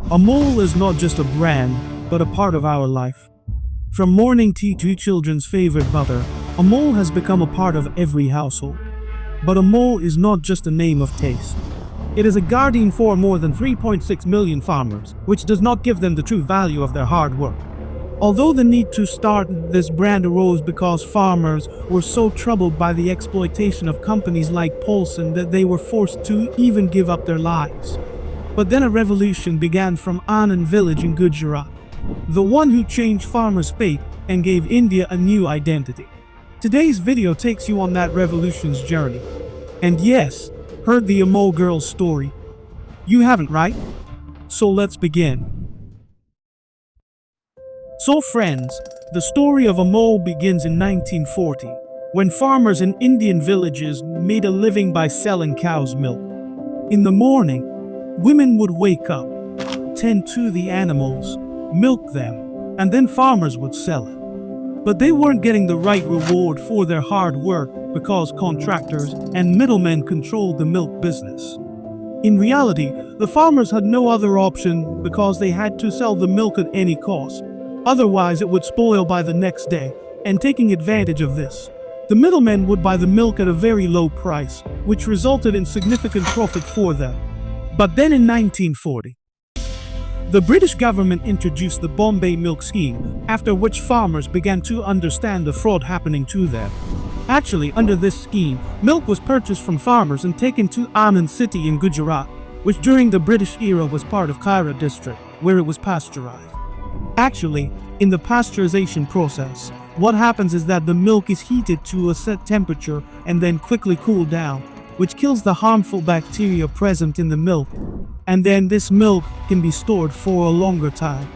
Amul is not just a brand, but a part of our life. From morning tea to children's favorite butter, Amul has become a part of every household. But Amul is not just a name of taste. It is a guardian for more than 3.6 million farmers, which does not give them the true value of their hard work. Although the need to start this brand arose because farmers were so troubled by the exploitation of companies like Paulson that they were forced to even give up their lives. But then a revolution began from Anand village in Gujarat, the one who changed farmers' fate and gave India a new identity. Today's video takes you on that revolution's journey. And yes, heard the Amul girl's story? You haven't, right? So let's begin. So friends, the story of Amul begins in 1940, when farmers in Indian villages made a living by selling cow's milk. In the morning, women would wake up, tend to the animals, milk them, and then farmers would sell it. But they weren't getting the right reward for their hard work because contractors and middlemen controlled the milk business. In reality, the farmers had no other option because they had to sell the milk at any cost. Otherwise, it would spoil by the next day, and taking advantage of this, the middlemen would buy the milk at a very low price, which resulted in significant profit for them. But then in 1940, the British government introduced the Bombay Milk Scheme, after which farmers began to understand the fraud happening to them. Actually, under this scheme, milk was purchased from farmers and taken to Anand city in Gujarat, which during the British era was part of Kaira district, where it was pasteurized. Actually, in the pasteurization process, what happens is that the milk is heated to a set temperature and then quickly cooled down, which kills the harmful bacteria present in the milk, and then this milk can be stored for a longer time.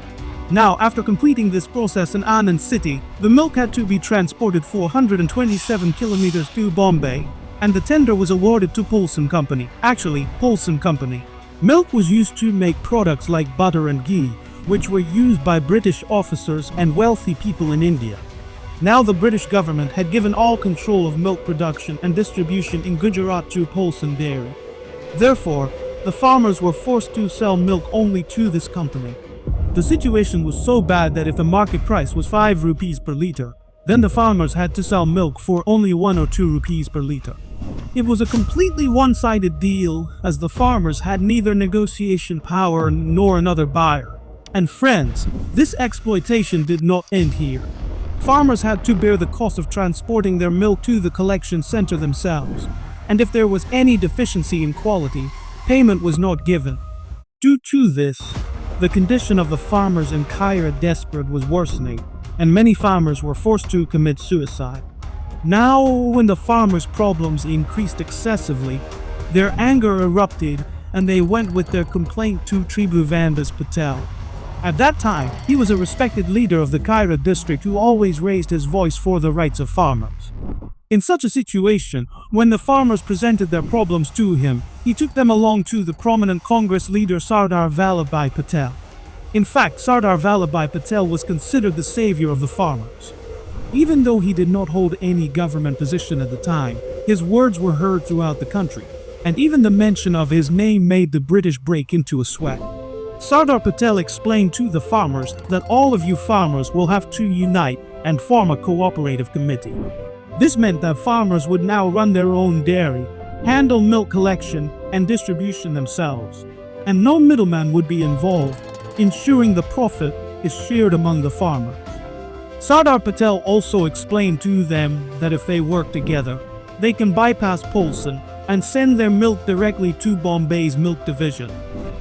Now, after completing this process in Anand city, the milk had to be transported 427 kilometers to Bombay, and the tender was awarded to Paulson Company. Actually, Paulson Company. Milk was used to make products like butter and ghee, which were used by British officers and wealthy people in India. Now the British government had given all control of milk production and distribution in Gujarat to Paulson Dairy. Therefore, the farmers were forced to sell milk only to this company. The situation was so bad that if the market price was 5 rupees per liter, then the farmers had to sell milk for only 1 or 2 rupees per liter. It was a completely one-sided deal, as the farmers had neither negotiation power nor another buyer. And friends, this exploitation did not end here. Farmers had to bear the cost of transporting their milk to the collection center themselves, and if there was any deficiency in quality, payment was not given. Due to this, the condition of the farmers in Kaira district was worsening, and many farmers were forced to commit suicide. Now, when the farmers' problems increased excessively, their anger erupted and they went with their complaint to Tribhuvandas Patel. At that time, he was a respected leader of the Kaira district who always raised his voice for the rights of farmers. In such a situation, when the farmers presented their problems to him, he took them along to the prominent Congress leader Sardar Vallabhbhai Patel. In fact, Sardar Vallabhbhai Patel was considered the savior of the farmers. Even though he did not hold any government position at the time, his words were heard throughout the country, and even the mention of his name made the British break into a sweat. Sardar Patel explained to the farmers that all of you farmers will have to unite and form a cooperative committee. This meant that farmers would now run their own dairy, handle milk collection and distribution themselves, and no middleman would be involved, ensuring the profit is shared among the farmers. Sardar Patel also explained to them that if they work together, they can bypass Paulson and send their milk directly to Bombay's milk division.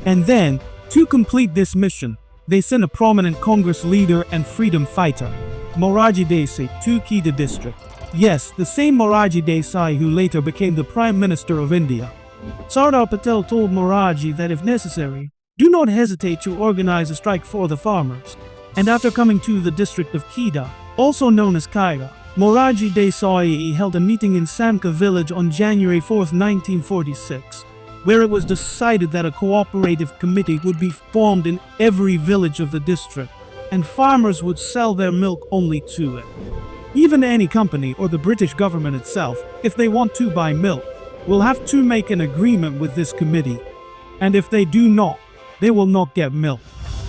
And then, to complete this mission, they sent a prominent Congress leader and freedom fighter, Morarji Desai, to Kaira district. Yes, the same Morarji Desai who later became the Prime Minister of India. Sardar Patel told Morarji that if necessary, do not hesitate to organize a strike for the farmers. And after coming to the district of Kaira, also known as Kaira, Morarji Desai held a meeting in Samka village on January 4, 1946. Where it was decided that a cooperative committee would be formed in every village of the district, and farmers would sell their milk only to it. Even any company or the British government itself, if they want to buy milk, will have to make an agreement with this committee. And if they do not, they will not get milk.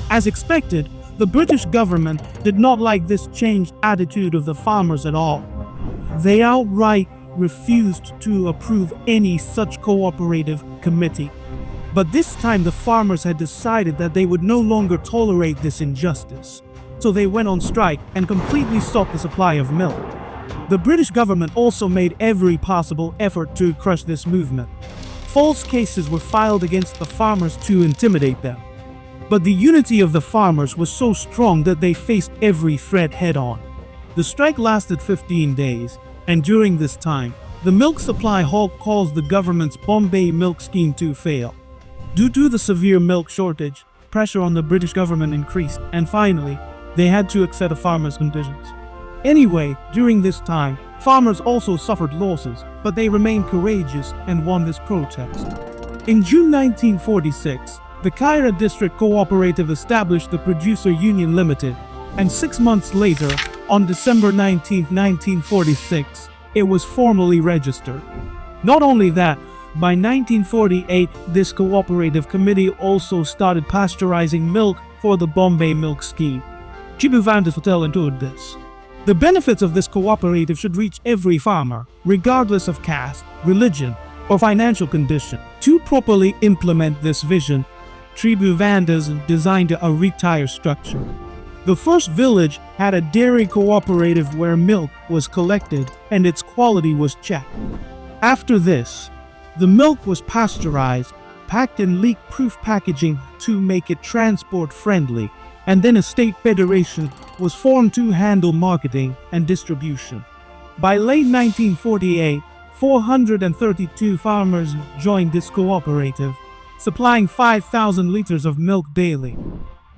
As expected, the British government did not like this changed attitude of the farmers at all. They outright refused to approve any such cooperative committee. But this time the farmers had decided that they would no longer tolerate this injustice. So they went on strike and completely stopped the supply of milk. The British government also made every possible effort to crush this movement. False cases were filed against the farmers to intimidate them. But the unity of the farmers was so strong that they faced every threat head-on. The strike lasted 15 days, and during this time, the milk supply halt caused the government's Bombay milk scheme to fail. Due to the severe milk shortage, pressure on the British government increased, and finally, they had to accept the farmers' conditions. Anyway, during this time, farmers also suffered losses, but they remained courageous and won this protest. In June 1946, the Kaira district cooperative established the Producer Union Limited, and 6 months later, on December 19, 1946, it was formally registered. Not only that, by 1948, this cooperative committee also started pasteurizing milk for the Bombay milk scheme. Tribhuvandas Patel ensured this. The benefits of this cooperative should reach every farmer, regardless of caste, religion, or financial condition. To properly implement this vision, Tribhuvandas designed a retier structure. The first village had a dairy cooperative where milk was collected and its quality was checked. After this, the milk was pasteurized, packed in leak-proof packaging to make it transport-friendly, and then a state federation was formed to handle marketing and distribution. By late 1948, 432 farmers joined this cooperative, supplying 5,000 liters of milk daily.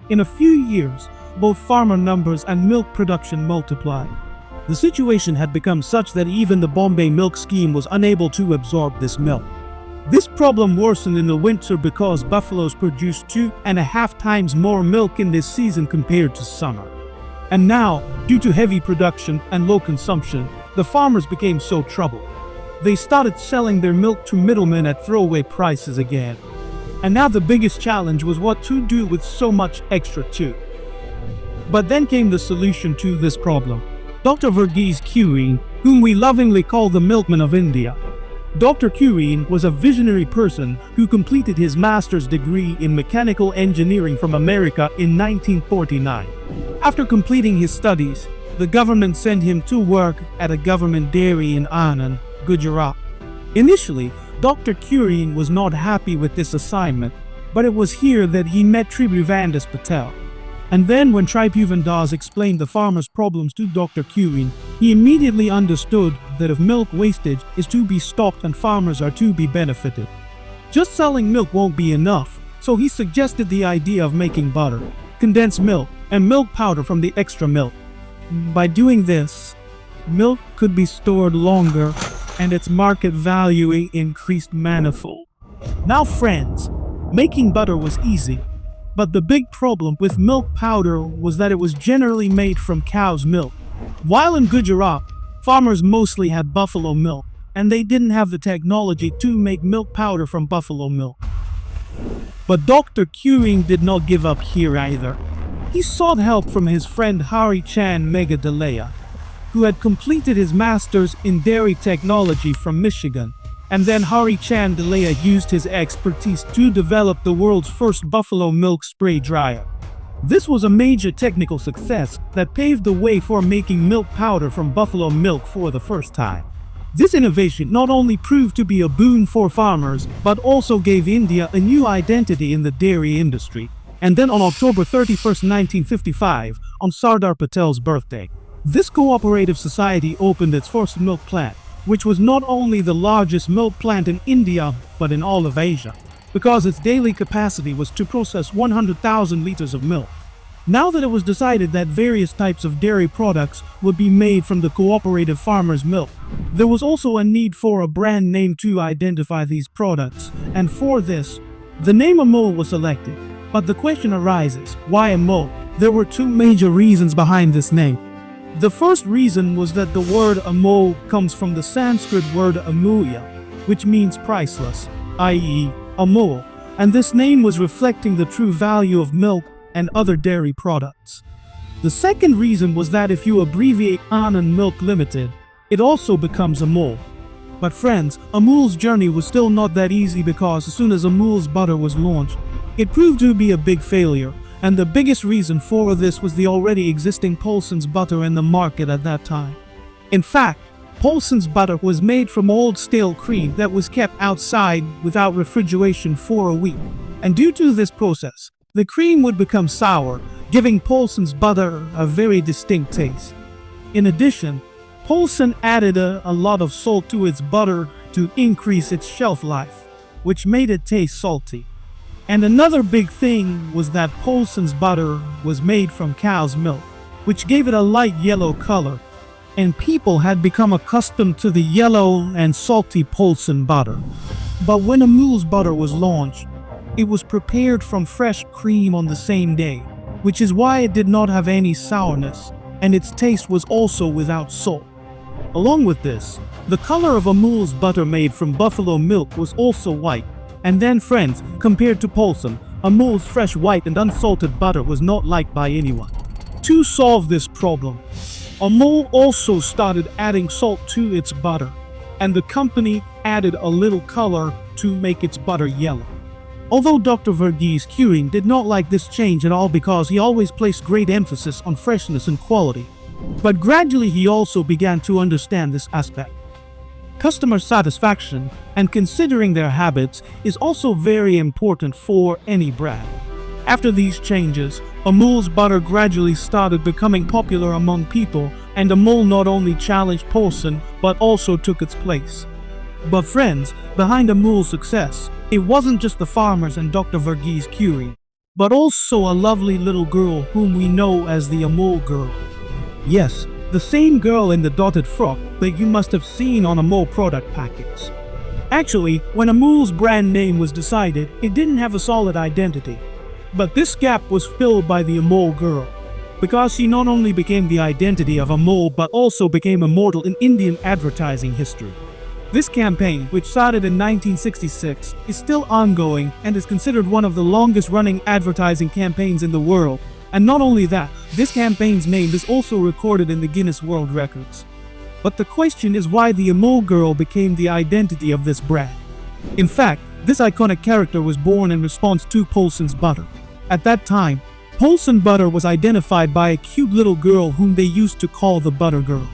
In a few years, both farmer numbers and milk production multiplied. The situation had become such that even the Bombay milk scheme was unable to absorb this milk. This problem worsened in the winter because buffaloes produced 2.5 times more milk in this season compared to summer. And now, due to heavy production and low consumption, the farmers became so troubled. They started selling their milk to middlemen at throwaway prices again. And now the biggest challenge was what to do with so much extra too. But then came the solution to this problem. Dr. Verghese Kurien, whom we lovingly call the milkman of India. Dr. Kurien was a visionary person who completed his master's degree in mechanical engineering from America in 1949. After completing his studies, the government sent him to work at a government dairy in Anand, Gujarat. Initially, Dr. Kurien was not happy with this assignment, but it was here that he met Tribhuvandas Patel. And then when Tribhuvandas explained the farmers' problems to Dr. Kurien, he immediately understood that if milk wastage is to be stopped and farmers are to be benefited, just selling milk won't be enough, so he suggested the idea of making butter, condensed milk, and milk powder from the extra milk. By doing this, milk could be stored longer and its market value increased manifold. Now friends, making butter was easy. But the big problem with milk powder was that it was generally made from cow's milk. While in Gujarat, farmers mostly had buffalo milk, and they didn't have the technology to make milk powder from buffalo milk. But Dr. Kurien did not give up here either. He sought help from his friend Hari Chand Meghalaya, who had completed his master's in dairy technology from Michigan. And then Hari Chand used his expertise to develop the world's first buffalo milk spray dryer. This was a major technical success that paved the way for making milk powder from buffalo milk for the first time. This innovation not only proved to be a boon for farmers, but also gave India a new identity in the dairy industry. And then on October 31st, 1955, on Sardar Patel's birthday, this cooperative society opened its first milk plant, which was not only the largest milk plant in India, but in all of Asia, because its daily capacity was to process 100,000 liters of milk. Now that it was decided that various types of dairy products would be made from the cooperative farmers' milk, there was also a need for a brand name to identify these products, and for this, the name Amul was selected. But the question arises, why Amul? There were two major reasons behind this name. The first reason was that the word Amul comes from the Sanskrit word amulya, which means priceless, i.e. Amul, and this name was reflecting the true value of milk and other dairy products. The second reason was that if you abbreviate Anand Milk Limited, it also becomes Amul. But friends, Amul's journey was still not that easy, because as soon as Amul's butter was launched, it proved to be a big failure, and the biggest reason for this was the already existing Polson's butter in the market at that time. In fact, Polson's butter was made from old stale cream that was kept outside without refrigeration for a week, and due to this process, the cream would become sour, giving Polson's butter a very distinct taste. In addition, Polson added a lot of salt to its butter to increase its shelf life, which made it taste salty. And another big thing was that Polson's butter was made from cow's milk, which gave it a light yellow color, and people had become accustomed to the yellow and salty Polson butter. But when Amul's butter was launched, it was prepared from fresh cream on the same day, which is why it did not have any sourness, and its taste was also without salt. Along with this, the color of Amul's butter made from buffalo milk was also white. And then friends, compared to Polson, Amul's fresh white and unsalted butter was not liked by anyone. To solve this problem, Amul also started adding salt to its butter, and the company added a little color to make its butter yellow. Although Dr. Verghese Kurien did not like this change at all, because he always placed great emphasis on freshness and quality, but gradually he also began to understand this aspect. Customer satisfaction and considering their habits is also very important for any brand. After these changes, Amul's butter gradually started becoming popular among people, and Amul not only challenged Polson but also took its place. But friends, behind Amul's success, it wasn't just the farmers and Dr. Verghese Kurien, but also a lovely little girl whom we know as the Amul girl. Yes, the same girl in the dotted frock that you must have seen on Amul product packets. Actually, when Amul's brand name was decided, it didn't have a solid identity. But this gap was filled by the Amul girl, because she not only became the identity of Amul but also became immortal in Indian advertising history. This campaign, which started in 1966, is still ongoing and is considered one of the longest running advertising campaigns in the world. And not only that, this campaign's name is also recorded in the Guinness World Records. But the question is why the Amul girl became the identity of this brand. In fact, this iconic character was born in response to Polson's butter. At that time, Polson butter was identified by a cute little girl whom they used to call the Butter Girl.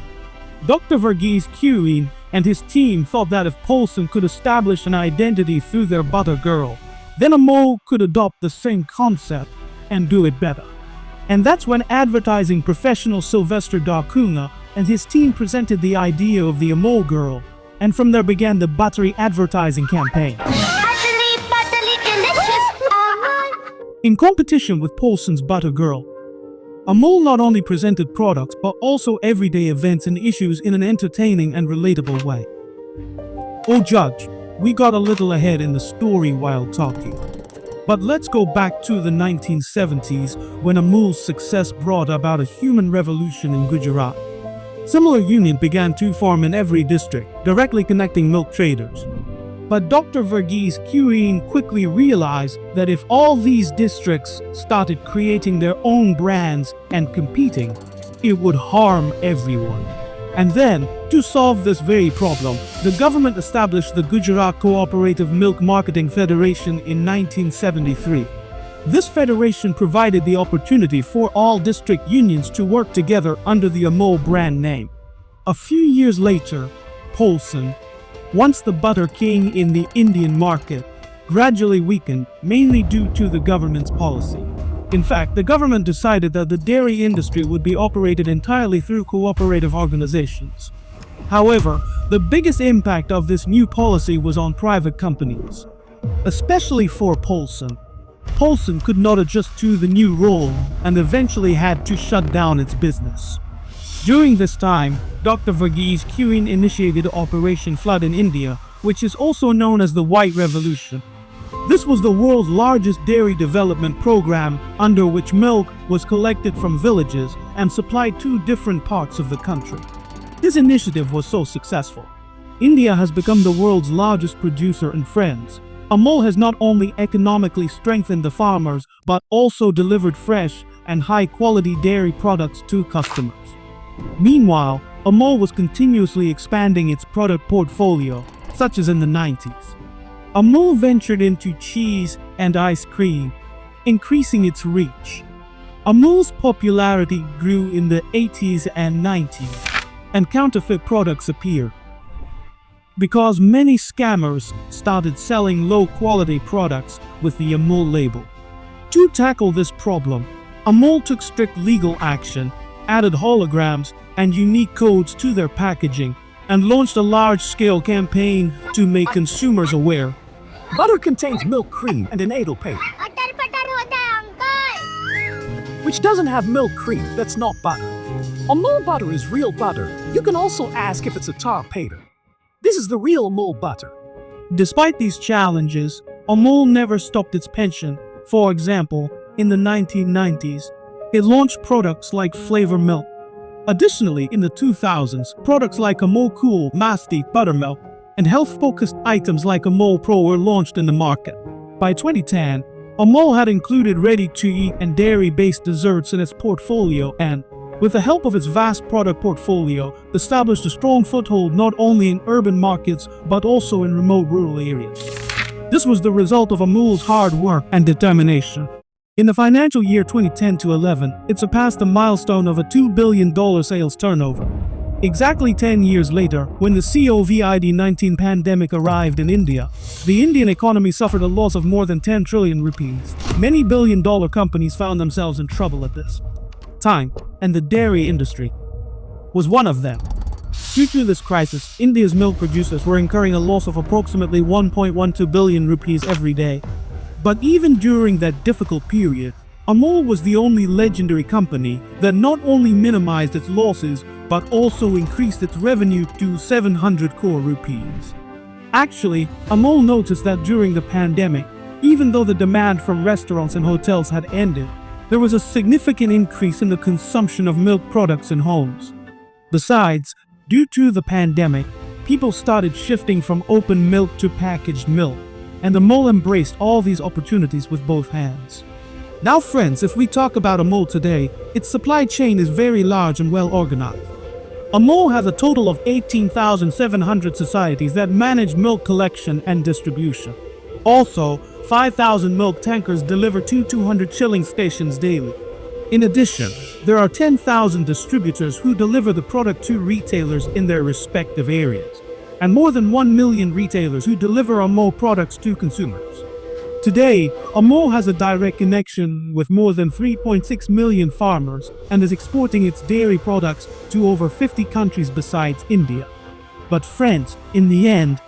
Dr. Verghese Kurien and his team thought that if Polson could establish an identity through their Butter Girl, then Amul could adopt the same concept and do it better. And that's when advertising professional Sylvester Darkunga and his team presented the idea of the Amul girl, and from there began the buttery advertising campaign. In competition with Polson's Butter Girl, Amul not only presented products but also everyday events and issues in an entertaining and relatable way. Oh Judge, we got a little ahead in the story while talking. But let's go back to the 1970s when Amul's success brought about a human revolution in Gujarat. Similar unions began to form in every district, directly connecting milk traders. But Dr. Verghese Kurien quickly realized that if all these districts started creating their own brands and competing, it would harm everyone. And then, to solve this very problem, the government established the Gujarat Cooperative Milk Marketing Federation in 1973. This federation provided the opportunity for all district unions to work together under the Amul brand name. A few years later, Polson, once the butter king in the Indian market, gradually weakened, mainly due to the government's policy. In fact, the government decided that the dairy industry would be operated entirely through cooperative organizations. However, the biggest impact of this new policy was on private companies, especially for Polson. Polson could not adjust to the new role and eventually had to shut down its business. During this time, Dr. Verghese Kurien initiated Operation Flood in India, which is also known as the White Revolution. This was the world's largest dairy development program, under which milk was collected from villages and supplied to different parts of the country. This initiative was so successful, India has become the world's largest producer. And friends, Amul has not only economically strengthened the farmers, but also delivered fresh and high-quality dairy products to customers. Meanwhile, Amul was continuously expanding its product portfolio, such as in the 90s. Amul ventured into cheese and ice cream, increasing its reach. Amul's popularity grew in the 80s and 90s, and counterfeit products appeared, because many scammers started selling low-quality products with the Amul label. To tackle this problem, Amul took strict legal action, added holograms and unique codes to their packaging, and launched a large-scale campaign to make consumers aware. Butter contains milk cream and an adult paper, which doesn't have milk cream. That's not butter. Amul butter is real butter. You can also ask if it's a tar paper. This is the real Amul butter. Despite these challenges, Amul never stopped its penchant. For example, in the 1990s, it launched products like flavor milk. Additionally, in the 2000s, products like Amul Cool Masti Buttermilk and health-focused items like Amul Pro were launched in the market. By 2010, Amul had included ready-to-eat and dairy-based desserts in its portfolio and, with the help of its vast product portfolio, established a strong foothold not only in urban markets but also in remote rural areas. This was the result of Amul's hard work and determination. In the financial year 2010-11, it surpassed the milestone of a $2 billion sales turnover. Exactly 10 years later, when the COVID-19 pandemic arrived in India, the Indian economy suffered a loss of more than 10 trillion rupees. Many billion-dollar companies found themselves in trouble at this time, and the dairy industry was one of them. Due to this crisis, India's milk producers were incurring a loss of approximately 1.12 billion rupees every day. But even during that difficult period, Amul was the only legendary company that not only minimized its losses but also increased its revenue to 700 crore rupees. Actually, Amul noticed that during the pandemic, even though the demand from restaurants and hotels had ended, there was a significant increase in the consumption of milk products in homes. Besides, due to the pandemic, people started shifting from open milk to packaged milk, and Amul embraced all these opportunities with both hands. Now friends, if we talk about Amul today, its supply chain is very large and well organized. Amul has a total of 18,700 societies that manage milk collection and distribution. Also, 5,000 milk tankers deliver to 200 chilling stations daily. In addition, there are 10,000 distributors who deliver the product to retailers in their respective areas, and more than 1 million retailers who deliver Amul products to consumers. Today, Amul has a direct connection with more than 3.6 million farmers and is exporting its dairy products to over 50 countries besides India. But friends, in the end,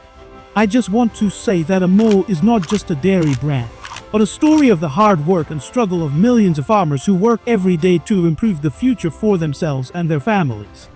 I just want to say that Amul is not just a dairy brand, but a story of the hard work and struggle of millions of farmers who work every day to improve the future for themselves and their families.